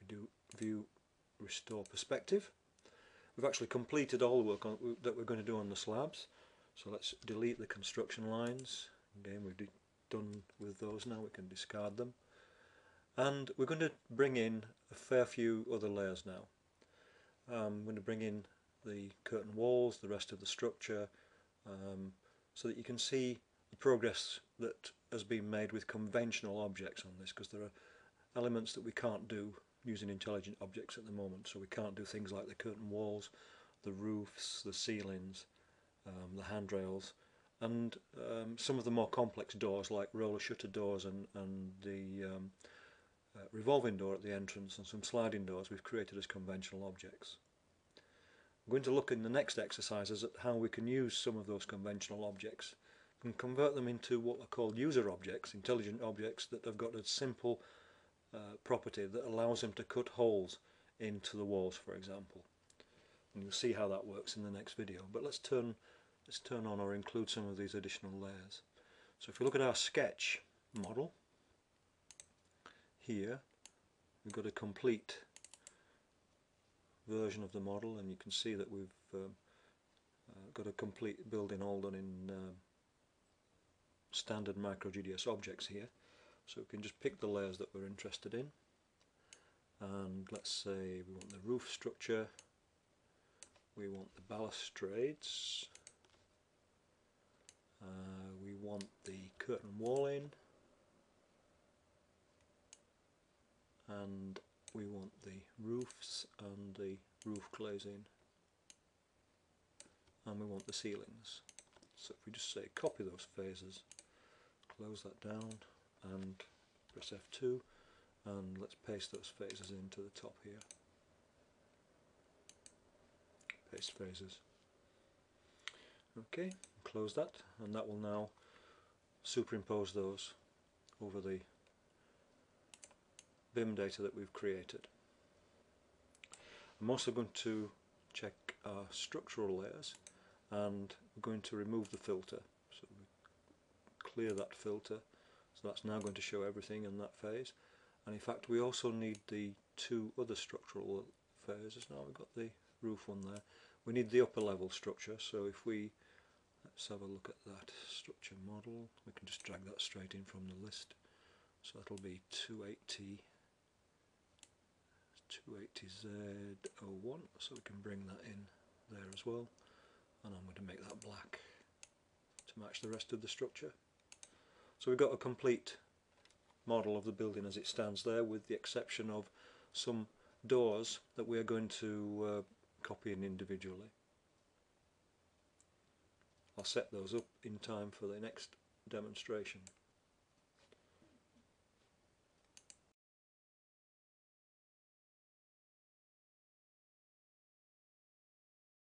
do view, restore perspective. We've actually completed all the work that we're going to do on the slabs, so let's delete the construction lines. Again, we've done with those now, we can discard them. And we're going to bring in a fair few other layers now. I'm going to bring in the curtain walls, the rest of the structure, so that you can see the progress that has been made with conventional objects on this, because there are elements that we can't do using intelligent objects at the moment. So we can't do things like the curtain walls, the roofs, the ceilings, the handrails, and some of the more complex doors like roller shutter doors and the revolving door at the entrance and some sliding doors we've created as conventional objects. I'm going to look in the next exercises at how we can use some of those conventional objects and convert them into what are called user objects, intelligent objects that have got a simple property that allows them to cut holes into the walls, for example. And you'll see how that works in the next video. But let's turn on or include some of these additional layers. So if you look at our sketch model, here we've got a complete version of the model, and you can see that we've got a complete building all done in standard MicroGDS objects here. So we can just pick the layers that we're interested in, and let's say we want the roof structure, we want the balustrades, we want the curtain walling, and we want the roofs and the roof glazing, and we want the ceilings. So if we just say copy those phases, close that down and press F2, and let's paste those phases into the top here. Paste phases. Okay, close that, and that will now superimpose those over the BIM data that we've created. I'm also going to check our structural layers, and we're going to remove the filter. So we clear that filter, so that's now going to show everything in that phase. And in fact we also need the two other structural phases. Now we've got the roof one there. We need the upper level structure, so if we let's have a look at that structure model, we can just drag that straight in from the list. So that'll be 280Z01, so we can bring that in there as well, and I'm going to make that black to match the rest of the structure. So we've got a complete model of the building as it stands there, with the exception of some doors that we are going to copy in individually. I'll set those up in time for the next demonstration.